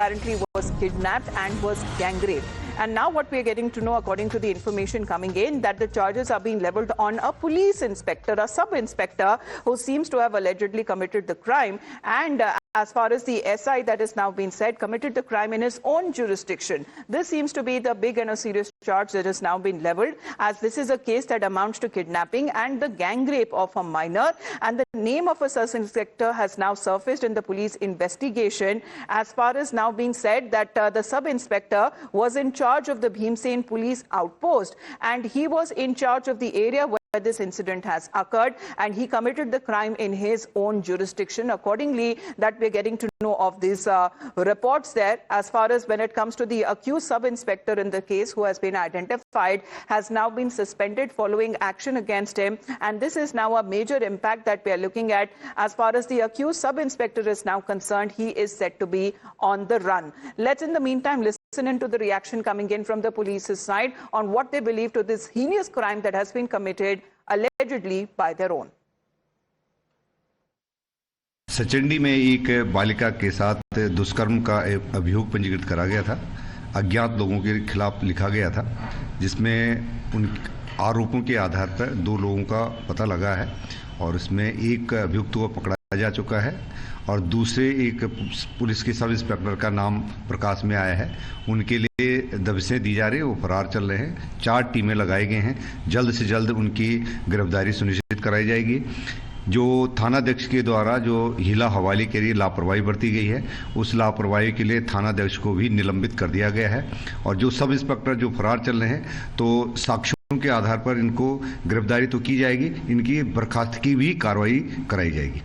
apparently was kidnapped and was gang raped. And now what we are getting to know, according to the information coming in, that the charges are being leveled on a police inspector, a sub-inspector, who seems to have allegedly committed the crime. And as far as the SI that has now been said, committed the crime in his own jurisdiction. This seems to be the big and a serious charge that has now been leveled, as this is a case that amounts to kidnapping and the gang rape of a minor. And the name of a sub-inspector has now surfaced in the police investigation, as far as now being said that the sub-inspector was in charge of the Bhimsen police outpost, and he was in charge of the area where this incident has occurred, and he committed the crime in his own jurisdiction. Accordingly, that we're getting to know of these reports there. As far as when it comes to the accused sub-inspector in the case, who has been identified, has now been suspended following action against him, and this is now a major impact that we are looking at. As far as the accused sub-inspector is now concerned, he is said to be on the run. Let's in the meantime listen into the reaction coming in from the police's side on what they believe to this heinous crime that has been committed allegedly by their own. Sachendi में एक बालिका के साथ दुष्कर्म का अभियोग पंजीकृत करा गया था। अज्ञात लोगों के खिलाफ लिखा गया था, जिसमें उन आरोपों के आधार पर 2 लोगों का पता लगा है और इसमें एक अभियुक्त को पकड़ा जा चुका है और दूसरे एक पुलिस के सब इंस्पेक्टर का नाम प्रकाश में आया है। उनके लिए दबिशें दी जा रही है, वो फरार चल रहे हैं। 4 टीमें लगाई गई हैं, जल्द से जल्द उनकी गिरफ्तारी सुनिश्चित कराई जाएगी। जो थानाध्यक्ष के द्वारा जो हीला हवाले के लिए लापरवाही बरती गई है, उस लापरवाही के लिए थानाध्यक्ष को भी निलंबित कर दिया गया है और जो सब इंस्पेक्टर जो फरार चल रहे हैं, तो साक्ष्यों के आधार पर इनको गिरफ्तारी तो की जाएगी, इनकी बर्खास्तगी भी कार्रवाई कराई जाएगी।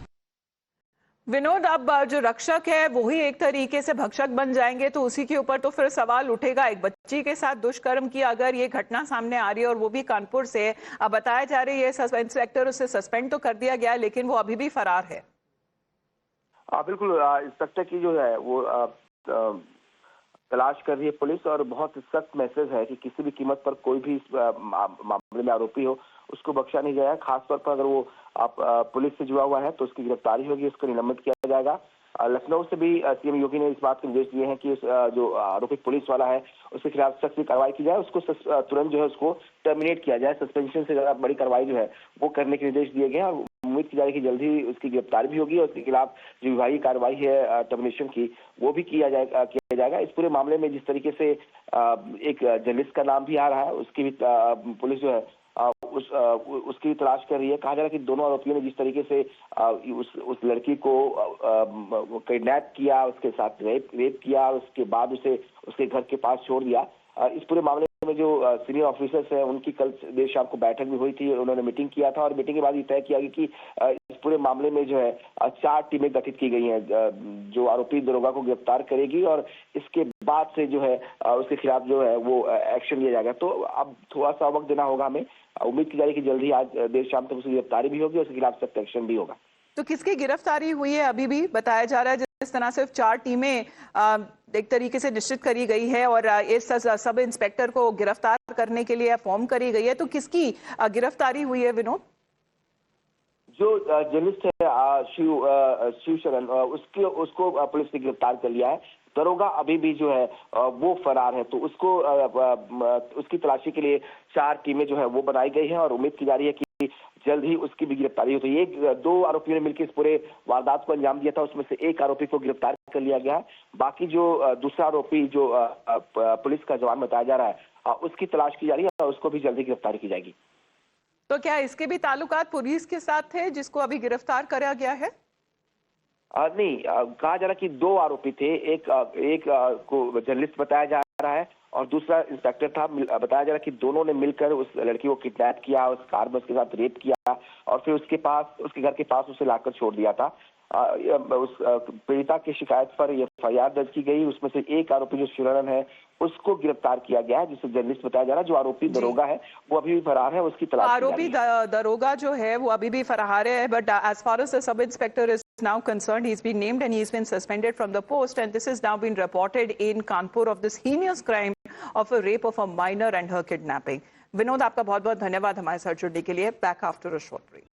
विनोद, अब जो रक्षक है वो ही एक तरीके से भक्षक बन जाएंगे, तो उसी के ऊपर तो फिर सवाल उठेगा। एक बच्ची के साथ दुष्कर्म की अगर ये घटना सामने आ रही है और वो भी कानपुर से, अब बताया जा रही है इंस्पेक्टर उसे सस्पेंड तो कर दिया गया है, लेकिन वो अभी भी फरार है। बिल्कुल, इंस्पेक्टर की जो है वो तलाश कर रही है पुलिस, और बहुत सख्त मैसेज है कि किसी भी कीमत पर कोई भी मामले में आरोपी हो उसको बख्शा नहीं जाएगा। खासतौर पर अगर वो पुलिस से जुड़ा हुआ है तो उसकी गिरफ्तारी होगी, उसको निलंबित किया जाएगा। लखनऊ से भी सीएम योगी ने इस बात के निर्देश दिए हैं कि जो आरोपित पुलिस वाला है उसके खिलाफ सख्त कार्रवाई की जाए, उसको तुरंत जो है उसको टर्मिनेट किया जाए। सस्पेंशन से ज्यादा बड़ी कार्रवाई जो है वो करने के निर्देश दिए गए हैं और उम्मीद की जा रही है कि जल्द ही उसकी गिरफ्तारी भी होगी और उसके खिलाफ जो विभागीय कार्रवाई है टर्मिनेशन की, वो भी किया जाएगा। इस पूरे मामले में जिस तरीके से एक जर्नलिस्ट का नाम भी आ रहा है, उसकी भी पुलिस जो है उसकी भी तलाश कर रही है। कहा जा रहा है कि दोनों आरोपियों ने जिस तरीके से उस लड़की को किडनैप किया, उसके साथ रेप किया, उसके बाद उसे उसके घर के पास छोड़ दिया। इस पूरे मामले में जो सीनियर ऑफिसर्स हैं उनकी कल देर शाम को बैठक भी हुई थी, उन्होंने मीटिंग किया था और मीटिंग के बाद ये तय किया गया कि इस पूरे मामले में जो है 4 टीमें गठित की गई हैं जो आरोपी दरोगा को गिरफ्तार करेगी और इसके बाद से जो है उसके खिलाफ जो है वो एक्शन लिया जाएगा। तो अब थोड़ा सा वक्त देना होगा हमें। उम्मीद की जा रही है कि जल्द ही आज देर शाम तक उसकी गिरफ्तारी भी होगी और उसके खिलाफ सख्त एक्शन भी होगा। तो किसकी गिरफ्तारी हुई है अभी भी बताया जा रहा है? जिस तरह से 4 टीमें एक तरीके से निश्चित करी गई है और इस सब इंस्पेक्टर को गिरफ्तार करने के लिए फॉर्म करी गई है, तो किसकी गिरफ्तारी हुई है विनोद? जो जर्नलिस्ट है शिव शरण, उसको पुलिस ने गिरफ्तार कर लिया है। दरोगा अभी भी जो है वो फरार है, तो उसकी तलाशी के लिए 4 टीमें जो है वो बनाई गई है और उम्मीद की जा रही है कि जल्द ही उसकी भी गिरफ्तारी हो। तो ये 2 आरोपियों ने मिलकर इस पूरे वारदात को अंजाम दिया था, उसमें से एक आरोपी को गिरफ्तार कर लिया गया है। बाकी जो दूसरा आरोपी जो पुलिस का जवान बताया जा रहा है, उसकी तलाश की जा रही है और उसको भी जल्दी गिरफ्तारी की जाएगी। तो क्या इसके भी ताल्लुकात पुलिस के साथ थे जिसको अभी गिरफ्तार करा गया है? नहीं, कहा जा रहा है कि 2 आरोपी थे, एक को जर्नलिस्ट बताया जा रहा है और दूसरा इंस्पेक्टर था। बताया जा रहा है कि दोनों ने मिलकर उस लड़की को किडनैप किया, उस कार में उसके साथ रेप किया और फिर उसके घर के पास उसे लाकर छोड़ दिया था। उस पीड़िता की शिकायत पर एफआईआर दर्ज की गई। उसमें से एक आरोपी जो शिवरन है उसको गिरफ्तार किया गया है, जिसे जर्नलिस्ट बताया जा रहा है। जो आरोपी दरोगा है वो अभी भी फरार है, उसकी तलाश आरोपी दरोगा जो है वो अभी भी फरार है, but as far as the sub inspector is now concerned, he's been named and he's been suspended from the post, and this has now been reported in Kanpur of this heinous crime of a rape of a minor and her kidnapping. Vinod, आपका बहुत बहुत धन्यवाद हमारे साथ जुड़ने के लिए। Back after a short break.